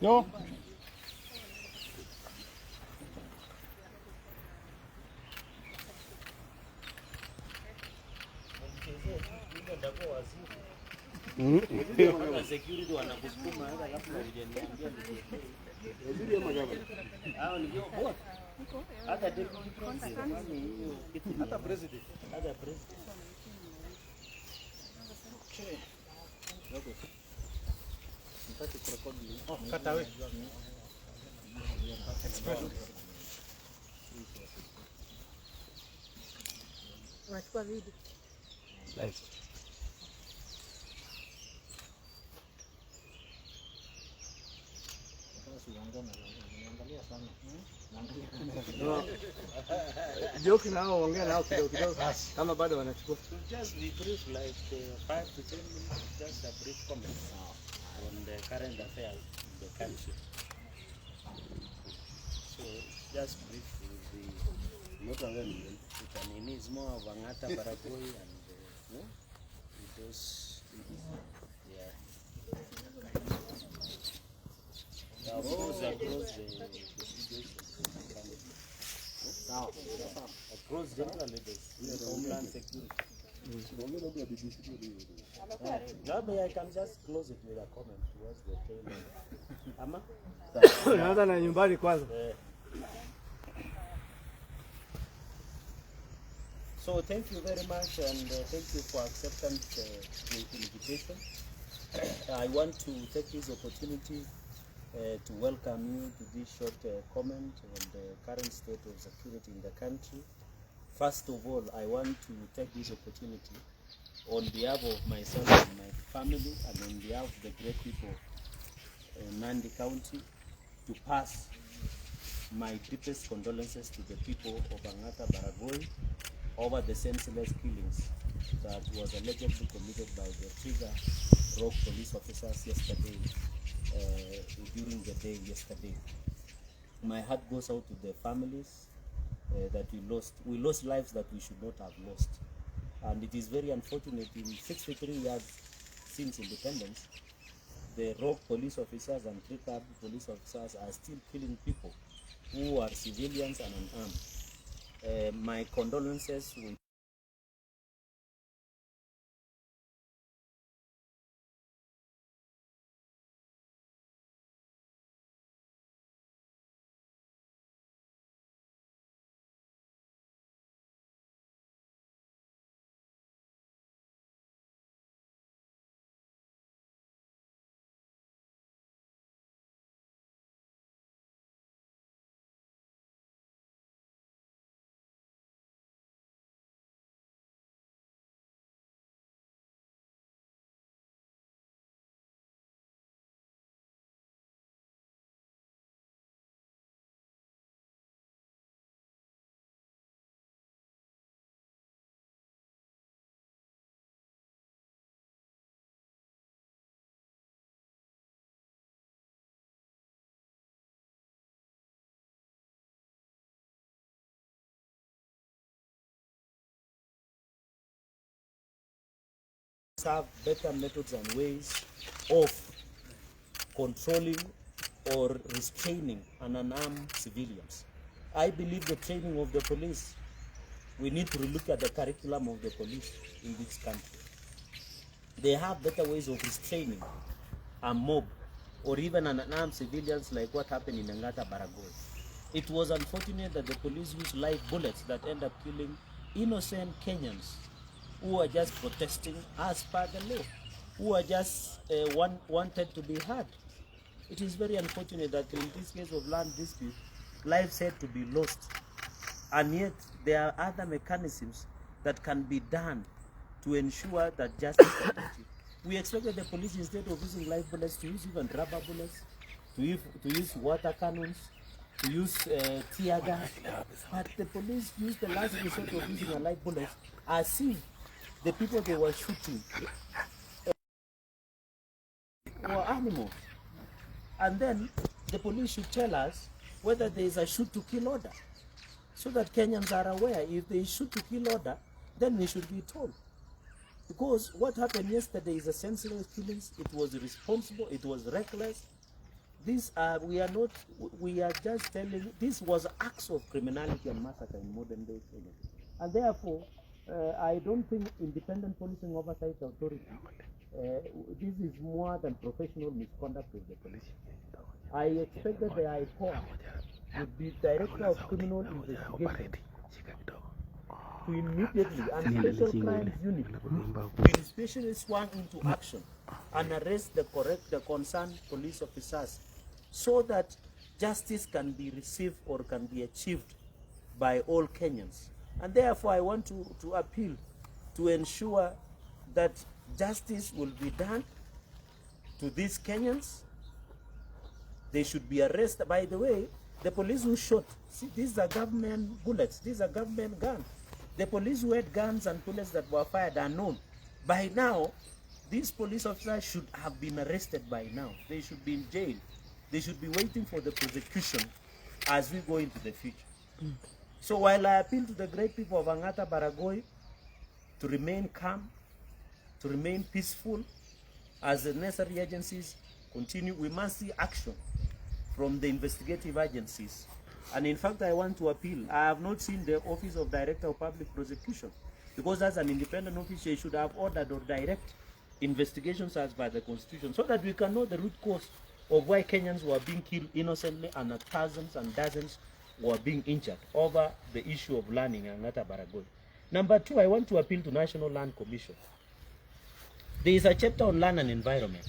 Yo. Security wanakusukuma hata kama hujaniambia hata deputy president hata president Okay. Oh, cut away. Expression. Unachukua video. Live. Joke nao ongea nao kidogo kidogo kama bado wanachukua. Just be brief, like 5 to 10 minutes, just a brief comment on the current affairs in the country. So just brief with the not available. It is more of ANGAKA, BARRIKOI, and with those. Yeah. Of course, across the situation. Across generally the homeland security. Maybe I can just close it with a comment towards the tail end. Ama? Naanza na nyumbani kwanza. So thank you very much, and thank you for accepting the invitation. I want to take this opportunity to welcome you to this short comment on the current state of security in the country. First of all, I want to take this opportunity on behalf of myself and my family, and on behalf of the great people in Nandi County, to pass my deepest condolences to the people of ANGAKA, BARRIKOI over the senseless killings that was allegedly committed by the Trigger Rock police officers yesterday, during the day yesterday. My heart goes out to the families that we lost. We lost lives that we should not have lost. And it is very unfortunate, in 63 years since independence, the Rock police officers and Trigger police officers are still killing people who are civilians and unarmed. My condolences with have better methods and ways of controlling or restraining unarmed civilians. I believe the training of the police, we need to look at the curriculum of the police in this country. They have better ways of restraining a mob or even unarmed civilians, like what happened in ANGAKA, BARRIKOI. It was unfortunate that the police used live bullets that end up killing innocent Kenyans who are just protesting as per the law, who are just wanted to be heard. It is very unfortunate that in this case of land dispute, lives had to be lost, and yet there are other mechanisms that can be done to ensure that justice is achieved. We expected the police, instead of using live bullets, to use even rubber bullets, to use water cannons, to use tear gas, but the police used the last resort of using a live bullet, as if the people they were shooting were animals. And then the police should tell us whether there is a shoot to kill order, so that Kenyans are aware. If there is shoot to kill order, then we should be told. Because what happened yesterday is a senseless killings. It was irresponsible. It was reckless. These are, we are just telling, this was acts of criminality and massacre in modern day Kenya. And therefore, I don't think independent policing oversight authority, this is more than professional misconduct of the police. I expect that the IPOA would be Director of Criminal Investigation to immediately, and Special Crimes Unit will especially swung into action and arrest the concerned police officers so that justice can be received or can be achieved by all Kenyans. And therefore I want to appeal to ensure that justice will be done to these Kenyans. They should be arrested. By the way, the police who shot, see, these are government bullets, these are government guns. The police who had guns and bullets that were fired are known. By now, these police officers should have been arrested by now. They should be in jail. They should be waiting for the prosecution as we go into the future. So while I appeal to the great people of Angata BARRIKOI to remain calm, to remain peaceful, as the necessary agencies continue, we must see action from the investigative agencies. And in fact, I want to appeal. I have not seen the Office of Director of Public Prosecution, because as an independent office, they should have ordered or direct investigations as by the Constitution, so that we can know the root cause of why Kenyans were being killed innocently and thousands and dozens were being injured over the issue of land in Angata BARRIKOI. Number two, I want to appeal to National Land Commission. There is a chapter on land and environment.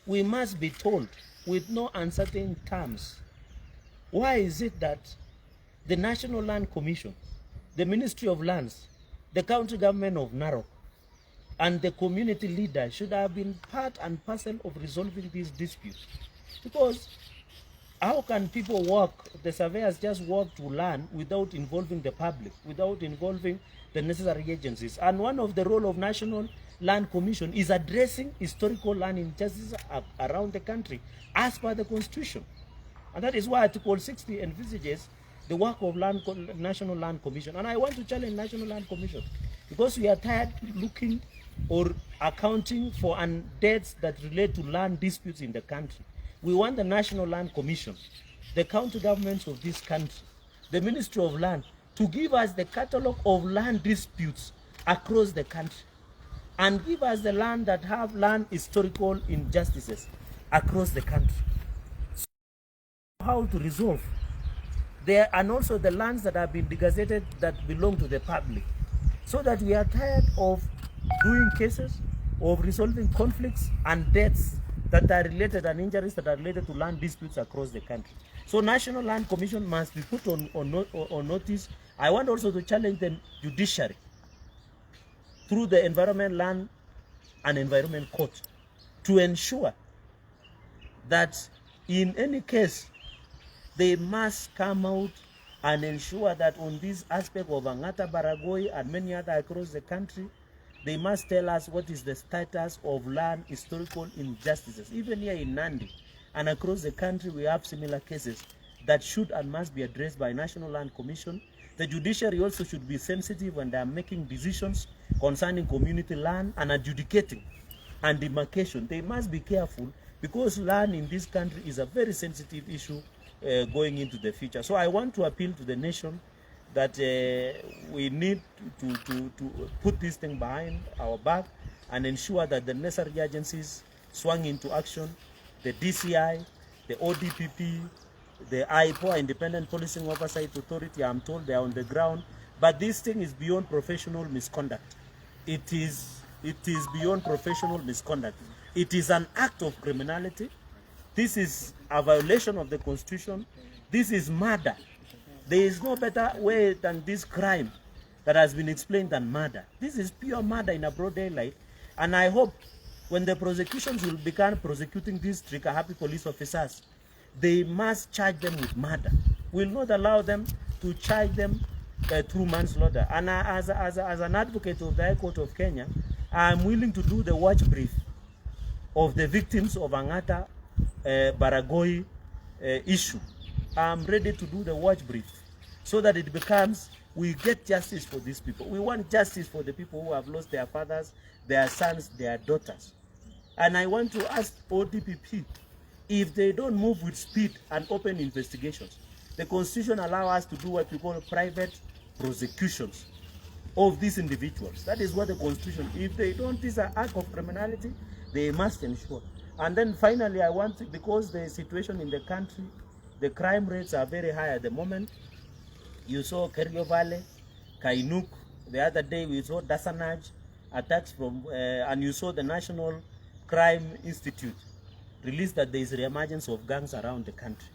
We must be told with no uncertain terms, why is it that the National Land Commission, the Ministry of Lands, the county government of Narok, and the community leaders should have been part and parcel of resolving these disputes? Because how can people work, the surveyors just work to land without involving the public, without involving the necessary agencies? And one of the role of National Land Commission is addressing historical land injustices around the country as per the Constitution. And that is why Article 60 envisages the work of National Land Commission. And I want to challenge National Land Commission, because we are tired looking or accounting for debts that relate to land disputes in the country. We want the National Land Commission, the county governments of this country, the Ministry of Land, to give us the catalogue of land disputes across the country, and give us the land that have land historical injustices across the country. So how to resolve there, and also the lands that have been degazetted that belong to the public, so that we are tired of doing cases, of resolving conflicts and deaths that are related, and injuries that are related to land disputes across the country. So National Land Commission must be put on notice. I want also to challenge the judiciary through the Environment, Land and Environment Court to ensure that in any case they must come out and ensure that on this aspect of Angata BARRIKOI and many other across the country, they must tell us what is the status of land historical injustices. Even here in Nandi and across the country, we have similar cases that should and must be addressed by National Land Commission. The judiciary also should be sensitive when they are making decisions concerning community land and adjudicating and demarcation. They must be careful, because land in this country is a very sensitive issue going into the future. So I want to appeal to the nation that we need to put this thing behind our back and ensure that the necessary agencies swung into action. The DCI, the ODPP, the IPOA, Independent Policing Oversight Authority, I'm told they are on the ground. But this thing is beyond professional misconduct. It is beyond professional misconduct. It is an act of criminality. This is a violation of the Constitution. This is murder. There is no better way than this crime that has been explained than murder. This is pure murder in a broad daylight. And I hope when the prosecutions will begin prosecuting these trigger-happy police officers, they must charge them with murder. We will not allow them to charge them through manslaughter. And as an advocate of the High Court of Kenya, I am willing to do the watch brief of the victims of Angata BARRIKOI issue. I am ready to do the watch brief so that it becomes, we get justice for these people. We want justice for the people who have lost their fathers, their sons, their daughters. And I want to ask ODPP, if they don't move with speed and open investigations, the Constitution allows us to do what we call private prosecutions of these individuals. That is what the Constitution, if they don't, this is an act of criminality, they must ensure. And then finally, I want to, because the situation in the country, the crime rates are very high at the moment. You saw Cherargei, Kainuk, the other day we saw Dasanaj, attacks from, and you saw the National Crime Institute released that there is a reemergence of gangs around the country.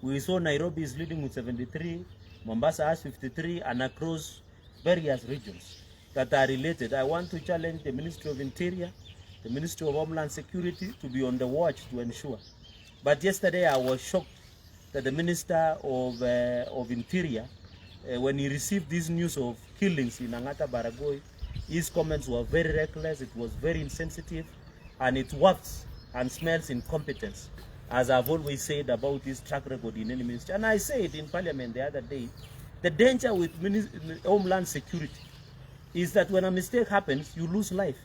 We saw Nairobi is leading with 73, Mombasa has 53, and across various regions that are related. I want to challenge the Ministry of Interior, the Ministry of Homeland Security to be on the watch to ensure. But yesterday I was shocked that the Minister of Interior, when he received this news of killings in BARRIKOI, his comments were very reckless, it was very insensitive, and it wafts and smells incompetence, as I've always said about this track record in any ministry. And I said in Parliament the other day, the danger with Homeland Security is that when a mistake happens, you lose life.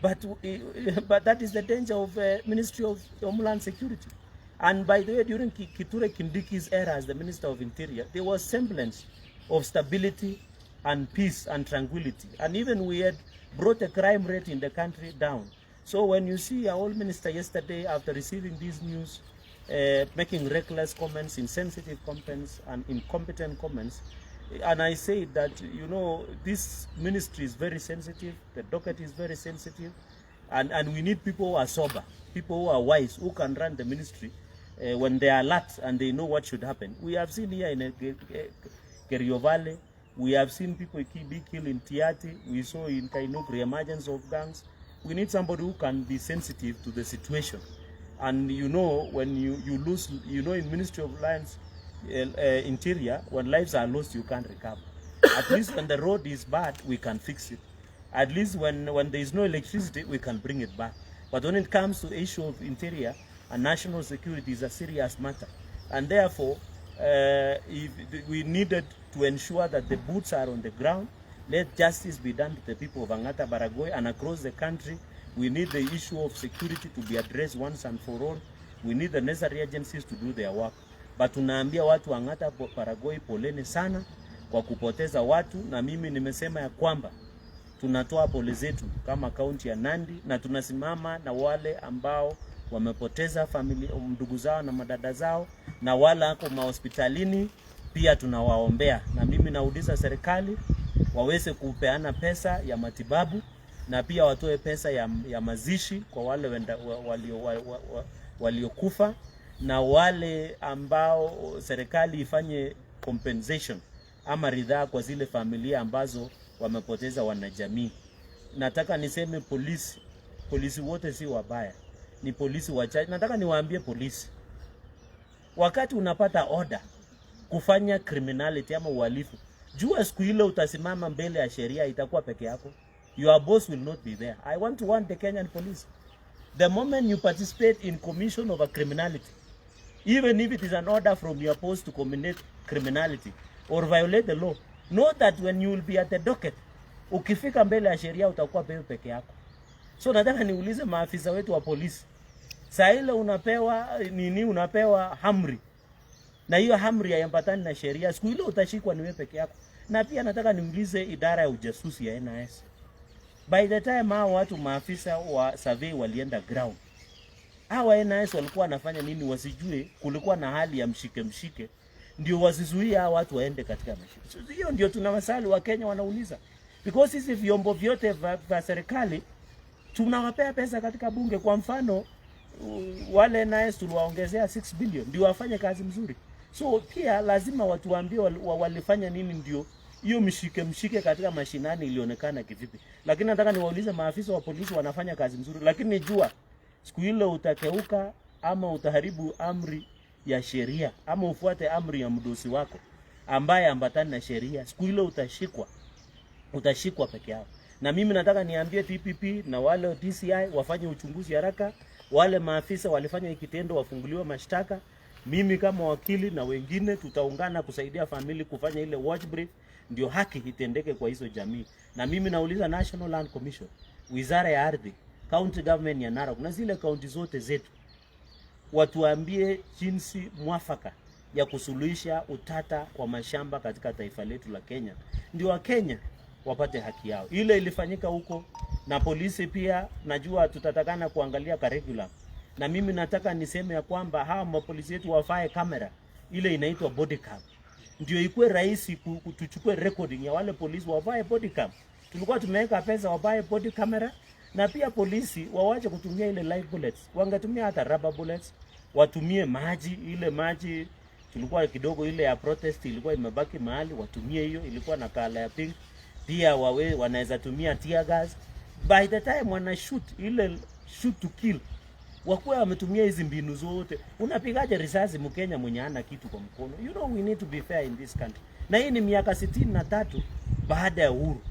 But that is the danger of Ministry of Homeland Security. And by the way, during Kithure Kindiki's era as the Minister of Interior, there was semblance of stability and peace and tranquility. And even we had brought the crime rate in the country down. So when you see our old minister yesterday, after receiving this news, making reckless comments, insensitive comments, and incompetent comments, and I say that, you know, this ministry is very sensitive, the docket is very sensitive, and we need people who are sober, people who are wise, who can run the ministry when they are alert and they know what should happen. We have seen here in Cherargei, we have seen people be killed in Tiati, we saw in Kainuk reemergence of gangs. We need somebody who can be sensitive to the situation. And you know, when you lose, you know, in Ministry of Interior, when lives are lost, you can't recover. At least when the road is bad, we can fix it. At least when there is no electricity, we can bring it back. But when it comes to the issue of interior and national security, is a serious matter. And therefore, we needed to ensure that the boots are on the ground. Let justice be done to the people of BARRIKOI and across the country. We need the issue of security to be addressed once and for all. We need the necessary agencies to do their work. But tunaambia watu wa BARRIKOI poleni sana kwa kupoteza watu, na mimi nimesema ya kwamba tunatoa pole zetu kama kaunti ya Nandi, na tunasimama na wale ambao wamepoteza familia, ndugu zao na madada zao, na wale wako mahospitalini pia tunawaombea. Na mimi nauliza serikali waweze kupeana pesa ya matibabu, na pia watoe pesa ya mazishi kwa wale waliokufa, na wale ambao serikali ifanye compensation ama ridhaa kwa zile familia ambazo wamepoteza wanajamii. Nataka niseme polisi wote si wabaya, ni polisi wachache. Nataka niwaambie polisi, wakati unapata order kufanya criminality ama uhalifu, jua siku ile utasimama mbele ya sheria itakuwa peke yako. Your boss will not be there. I want to warn the Kenyan police. The moment you participate in commission of a criminality, even if it is an order from your post to commit criminality or violate the law, know that when you will be at the docket, ukifika mbele ya sheria utakuwa peke yako. So nataka niulize maafisa wetu wa polisi, saa ile unapewa hamri, na hiyo hamri haiambatani na sheria, siku ile utashikwa ni wewe peke yako. Na pia nataka niulize idara ya ujasusi ya NIS. By the time hao watu maafisa wa survey walienda ground, hawa NIS walikuwa wanafanya nini? Wasijue kulikuwa na hali ya mshike ndio wasizuia hao watu waende katika mashirika. So hiyo ndio tuna maswali wa Kenya wanauliza, because hizi vyombo vyote vya serikali tunawapea pesa katika bunge. Kwa mfano wale NIS tuliwaongezea 6 billion ndio wafanye kazi mzuri. So pia lazima watu waambie walifanya nini ndio hiyo mshike katika mashinani ilionekana kivipi. Lakini nataka niwaulize maafisa wa polisi wanafanya kazi mzuri, lakini nijua siku ile utakeuka ama utaharibu amri ya sheria ama ufuate amri ya mdosi wako ambaye ambatani na sheria, siku ile utashikwa peke yako. Na mimi nataka niambie TPP na wale DCI wafanye uchunguzi haraka, wale maafisa walifanya kitendo wafunguliwe mashtaka, Mimi kama wakili na wengine tutaungana kusaidia family kufanya ile watch brief, ndio haki itendeke kwa hizo jamii. Na mimi nauliza National Land Commission, Wizara ya Ardhi, County Government ya Narok na zile kaunti zote zetu, watuambie jinsi mwafaka ya kusuluhisha utata wa mashamba katika taifa letu la Kenya, ndio Wakenya wapate haki yao. Ile ilifanyika huko, na polisi pia najua tutatakana kuangalia curriculum. Na mimi nataka niseme ya kwamba hawa mapolisi wetu wafae kamera ile inaitwa body cam, ndio ikuwe rahisi tuchukue recording ya wale polisi. Wafae body cam, tulikuwa tumeweka pesa wafae body camera. Na pia polisi wawache kutumia ile live bullets, wangetumia hata rubber bullets, watumie maji. Ile maji tulikuwa kidogo ile ya protest ilikuwa imebaki mahali, watumie hiyo, ilikuwa na kala ya pink. Pia wanaweza tumia tear gas. By the time wana shoot ile shoot to kill, wakuwa wametumia hizi mbinu zote. Unapigaje risasi Mkenya mwenye hana kitu kwa mkono? You know, we need to be fair in this country. Na hii ni miaka 63 baada ya uhuru.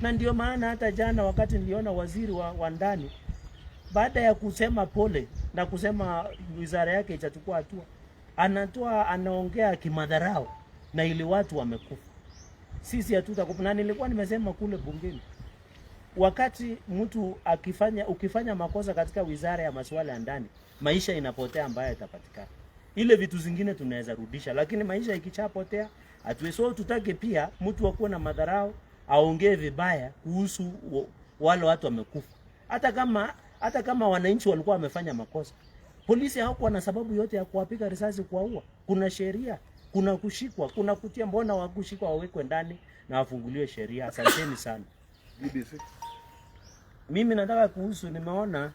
Na ndio maana hata jana wakati niliona waziri wa ndani, baada ya kusema pole na kusema wizara yake itachukua hatua, anaongea kimadharau na ili watu wamekufa. Sisi hatutakufa. Na nilikuwa nimesema kule bungeni, wakati mtu ukifanya makosa katika wizara ya masuala ya ndani, maisha inapotea ambayo itapatikana. Ile vitu zingine tunaweza rudisha, lakini maisha ikichapotea hatuwezi. So tutake pia mtu akuwe na madharau, aongee vibaya kuhusu wale watu wamekufa. Hata kama wananchi walikuwa wamefanya makosa, polisi hawakuwa na sababu yote ya kuwapiga risasi kuwaua. Kuna sheria, kuna kushikwa, kuna kutia. Mbona wakushikwa wawekwe ndani na wafunguliwe sheria? Asanteni sana. BBC. Mimi nataka kuhusu, nimeona